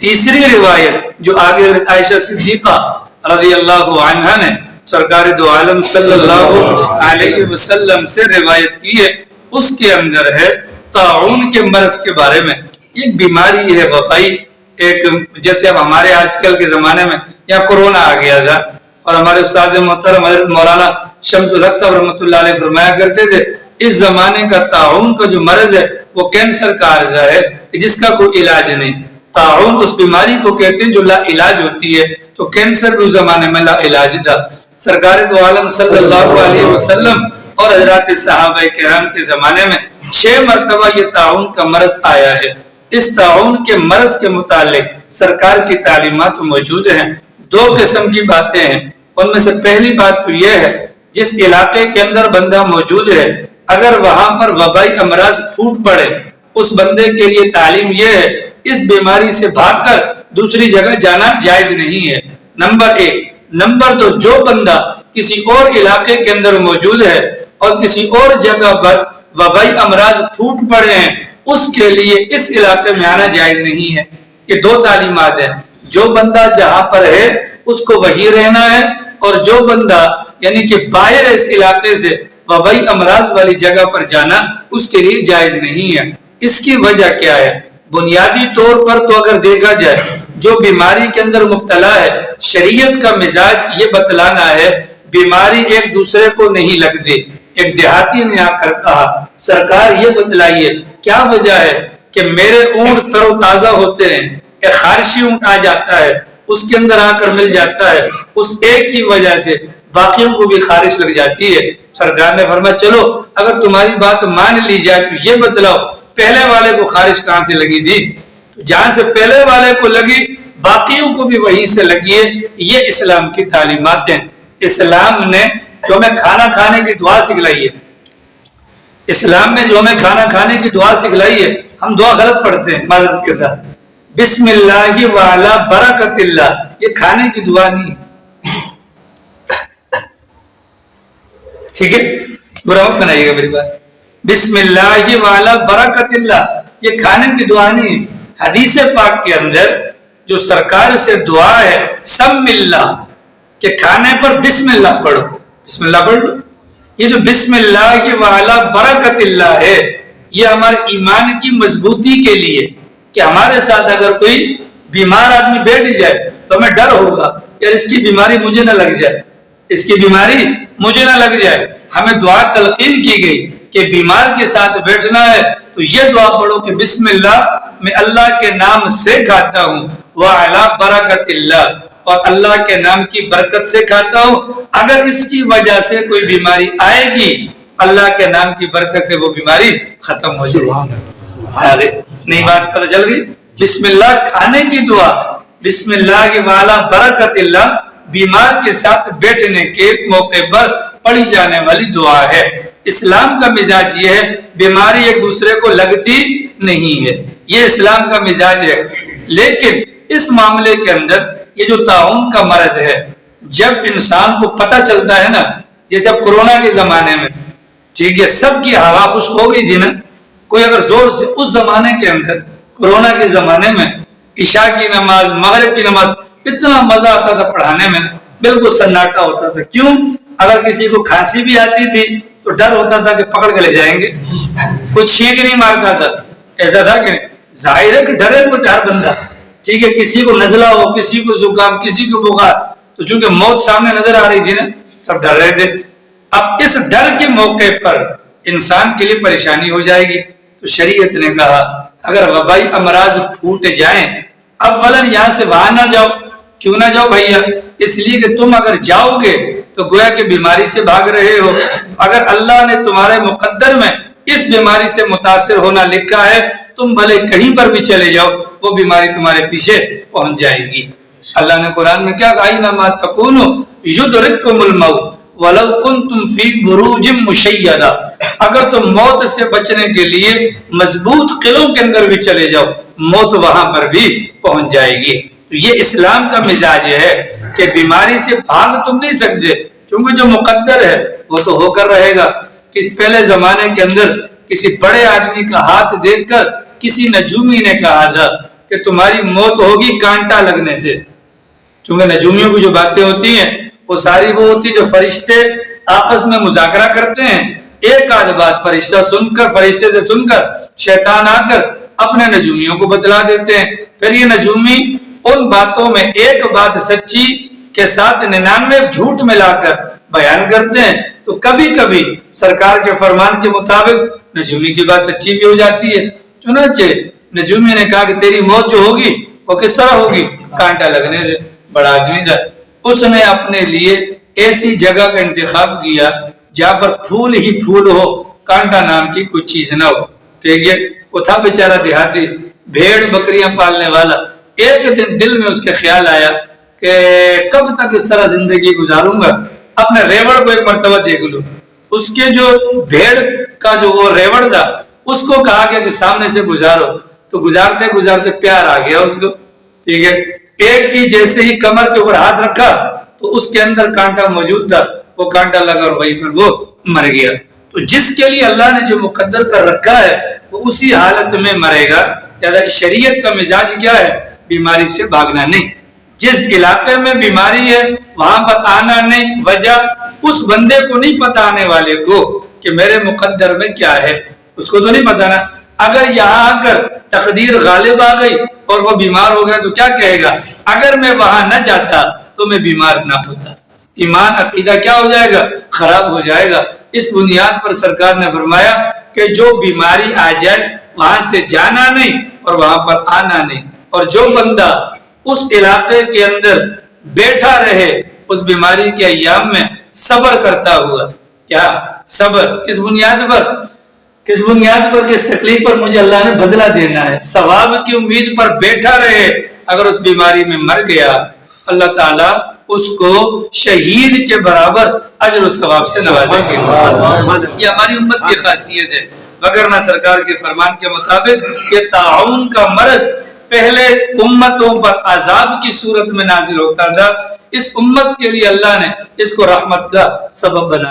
تیسری روایت جو آگے عائشہ صدیقہ رضی اللہ عنہا نے سرکار دو عالم صلی اللہ علیہ وسلم سے روایت کی ہے، اس کے اندر ہے طاعون کے مرض کے بارے میں۔ ایک بیماری ہے وبائی، ایک جیسے اب ہمارے آج کل کے زمانے میں یہاں کورونا آ گیا تھا، اور ہمارے استاد محترم حضرت مولانا شمس الحق صاحب رحمۃ اللہ علیہ فرمایا کرتے تھے اس زمانے کا طاعون کا جو مرض ہے وہ کینسر کا عرضہ ہے جس کا کوئی علاج نہیں۔ طاعون اس بیماری کو کہتے ہیں جو لا علاج ہوتی ہے، تو کینسر اس زمانے میں لا علاج تھا۔ سرکار دو عالم صلی اللہ علیہ وسلم اور حضرات صحابہ کرام کے زمانے میں 6 مرتبہ یہ طاعون کا مرض آیا ہے۔ اس طاعون کے مرض کے متعلق سرکار کی تعلیمات موجود ہیں۔ 2 قسم کی باتیں ہیں، ان میں سے پہلی بات تو یہ ہے جس علاقے کے اندر بندہ موجود ہے اگر وہاں پر وبائی امراض پھوٹ پڑے، اس بندے کے لیے تعلیم یہ ہے اس بیماری سے بھاگ کر دوسری جگہ جانا جائز نہیں ہے، نمبر 1۔ نمبر 2، جو بندہ کسی اور علاقے کے اندر موجود ہے اور کسی اور جگہ پر وبائی امراض پھوٹ پڑے ہیں اس کے لیے اس علاقے میں آنا جائز نہیں ہے۔ یہ 2 تعلیمات ہیں، جو بندہ جہاں پر ہے اس کو وہی رہنا ہے، اور جو بندہ یعنی کہ باہر اس علاقے سے وبائی امراض والی جگہ پر جانا اس کے لیے جائز نہیں ہے۔ اس کی وجہ کیا ہے؟ بنیادی طور پر تو اگر دیکھا جائے جو بیماری کے اندر مبتلا ہے، شریعت کا مزاج یہ بتلانا ہے بیماری ایک دوسرے کو نہیں لگ دے۔ ایک دیہاتی نے آ کر کہا سرکار یہ بتلائیے کیا وجہ ہے کہ میرے اونٹ تر و تازہ ہوتے ہیں، ایک خارشی اونٹ آ جاتا ہے اس کے اندر آ کر مل جاتا ہے، اس ایک کی وجہ سے باقیوں کو بھی خارش لگ جاتی ہے۔ سرکار نے فرمایا چلو اگر تمہاری بات مان لی جائے تو یہ بتلاؤ پہلے والے کو خارش کہاں سے لگی تھی؟ تو جہاں سے پہلے والے کو لگی باقیوں کو بھی وہیں سے لگی ہے۔ یہ اسلام کی تعلیمات ہیں۔ اسلام نے جو ہمیں کھانا کھانے کی دعا سکھلائی ہے، اسلام نے جو ہمیں کھانا کھانے کی دعا سکھلائی ہے، ہم دعا غلط پڑھتے ہیں معذرت کے ساتھ، بسم اللہ وعلی برکت اللہ، یہ کھانے کی دعا نہیں ہے، ٹھیک ہے؟ برا مت بنائیے گا میری بات۔ بسم اللہ وعلی برکت اللہ یہ کھانے کی دعا نہیں ہے۔ حدیث پاک کے اندر جو سرکار سے دعا ہے سم اللہ، کہ کھانے پر بسم اللہ پڑھو، بسم اللہ پڑھ لو۔ یہ جو بسم اللہ وعلی برکت اللہ ہے یہ ہمارے ایمان کی مضبوطی کے لیے، کہ ہمارے ساتھ اگر کوئی بیمار آدمی بیٹھ جائے تو ہمیں ڈر ہوگا یار اس کی بیماری مجھے نہ لگ جائے، اس کی بیماری مجھے نہ لگ جائے۔ ہمیں دعا تلقین کی گئی کہ بیمار کے ساتھ بیٹھنا ہے تو یہ دعا پڑھو کہ بسم اللہ، میں اللہ کے نام سے کھاتا ہوں، وعلی برکت اللہ، اور اللہ کے نام کی برکت سے کھاتا ہوں۔ اگر اس کی وجہ سے کوئی بیماری آئے گی اللہ کے نام کی برکت سے وہ بیماری ختم ہو جائے گی۔ نئی بات پتہ چل گئی؟ بسم اللہ کھانے کی دعا، بسم اللہ وعلی برکت اللہ بیمار کے ساتھ بیٹھنے کے موقع پر پڑھی جانے والی دعا ہے۔ اسلام کا مزاج یہ ہے بیماری ایک دوسرے کو لگتی نہیں ہے، یہ اسلام کا مزاج ہے۔ لیکن اس معاملے کے اندر یہ جو طاعون کا مرض ہے، جب انسان کو پتہ چلتا ہے نا، جیسے اب کورونا کے زمانے میں ٹھیک ہے سب کی ہوا خشک ہو گئی تھی نا، کوئی اگر زور سے اس زمانے کے اندر کورونا کے زمانے میں عشاء کی نماز مغرب کی نماز اتنا مزہ آتا تھا پڑھانے میں، بالکل سناٹا ہوتا تھا۔ کیوں؟ اگر کسی کو کھانسی بھی آتی تھی تو ڈر ہوتا تھا کہ پکڑ کے لے جائیں گے، کوئی چھینک نہیں مارتا تھا، ایسا تھا کہ ظاہر ہے کہ ڈرے ہوئے ہر بندہ، ٹھیک ہے؟ کسی کو نزلہ ہو، کسی کو زکام، کسی کو بخار، تو چونکہ موت سامنے نظر آ رہی تھی نا سب ڈر رہے تھے۔ اب اس ڈر کے موقع پر انسان کے لیے پریشانی ہو جائے گی، تو شریعت نے کہا اگر وبائی امراض پھوٹ جائیں اولاً یہاں سے وہاں نہ جاؤ۔ کیوں نہ جاؤ بھیا؟ اس لیے کہ تم اگر جاؤ گے تو گویا کہ بیماری سے بھاگ رہے ہو۔ اگر اللہ نے تمہارے مقدر میں اس بیماری سے متاثر ہونا لکھا ہے، تم بھلے کہیں پر بھی چلے جاؤ وہ بیماری تمہارے پیچھے پہنچ جائے گی۔ اللہ نے قرآن میں کیا کہا؟ اینما تکونوا یدرککم الموت ولو کنتم فی بروج مشیدہ، اگر تم موت سے بچنے کے لیے مضبوط قلعوں کے اندر بھی چلے جاؤ موت وہاں پر بھی پہنچ جائے گی۔ تو یہ اسلام کا مزاج ہے کہ بیماری سے بھاگ تم نہیں سکتے، کیونکہ جو مقدر ہے وہ تو ہو کر رہے گا۔ کہ پہلے زمانے کے اندر کسی بڑے آدمی کا ہاتھ دیکھ کر کسی نجومی نے کہا تھا کہ تمہاری موت ہوگی کانٹا لگنے سے. چونکہ نجومیوں کی جو باتیں ہوتی ہیں وہ ساری وہ ہوتی جو فرشتے آپس میں مذاکرہ کرتے ہیں. ایک آدھ بات فرشتے سے سن کر شیطان آ کر اپنے نجومیوں کو بتلا دیتے ہیں. پھر یہ نجومی ان باتوں میں ایک بات سچی کے ساتھ 99 جھوٹ ملا کر بیان کرتے ہیں. تو کبھی کبھی سرکار کے فرمان کے مطابق نجومی کی بات سچی بھی ہو جاتی ہے. چنانچہ نجومی نے کہا کہ تیری موت جو ہوگی وہ کس طرح ہوگی؟ کانٹا لگنے سے. بڑا آدمی تھا, اس نے اپنے لیے ایسی جگہ کا انتخاب کیا جہاں پر پھول ہی پھول ہو, کانٹا نام کی کوئی چیز نہ ہو. ٹھیک ہے, وہ تھا بیچارہ دیہاتی, بھیڑ بکریاں پالنے والا. ایک دن دل میں اس کے خیال آیا کہ کب تک اس طرح زندگی گزاروں گا, اپنے ریوڑ کو ایک مرتبہ دیکھ لوں. اس کے جو بھیڑ کا جو وہ ریوڑ تھا اس کو کہا کہ سامنے سے گزارو. تو گزارتے گزارتے پیار آ گیا اس کو. ٹھیک ہے, ایک کی جیسے ہی کمر کے اوپر ہاتھ رکھا تو اس کے اندر کانٹا موجود تھا, وہ کانٹا لگا اور وہیں پر وہ مر گیا. تو جس کے لیے اللہ نے جو مقدر کر رکھا ہے وہ اسی حالت میں مرے گا. شریعت کا مزاج کیا ہے؟ بیماری سے بھاگنا نہیں. جس علاقے میں بیماری ہے وہاں پر آنا نہیں. وجہ اس بندے کو نہیں پتا, آنے والے کو, کہ میرے مقدر میں کیا ہے, اس کو تو نہیں پتا نا. اگر یہاں آ کر تقدیر غالب آ گئی اور وہ بیمار ہو گیا تو کیا کہے گا؟ اگر میں وہاں نہ جاتا تو میں بیمار نہ ہوتا. ایمان عقیدہ کیا ہو جائے گا؟ خراب ہو جائے گا. اس بنیاد پر سرکار نے فرمایا کہ جو بیماری آ جائے وہاں سے جانا نہیں اور وہاں پر آنا نہیں. اور جو بندہ اس علاقے کے اندر بیٹھا رہے اس بیماری کے ایام میں صبر کرتا ہوا. کیا صبر؟ کس بنیاد پر؟ کس بنیاد پر؟ کس تکلیف پر مجھے اللہ نے بدلہ دینا ہے. ثواب کی امید پر بیٹھا رہے, اگر اس بیماری میں مر گیا اللہ تعالیٰ اس کو شہید کے برابر اجر و ثواب سے نوازے گا. یہ ہماری امت کی خاصیت ہے. وگرنہ سرکار کے فرمان کے مطابق یہ طاعون کا مرض پہلے امتوں پر عذاب کی صورت میں نازل ہوتا تھا. اس امت کے لیے اللہ نے اس کو رحمت کا سبب بنا.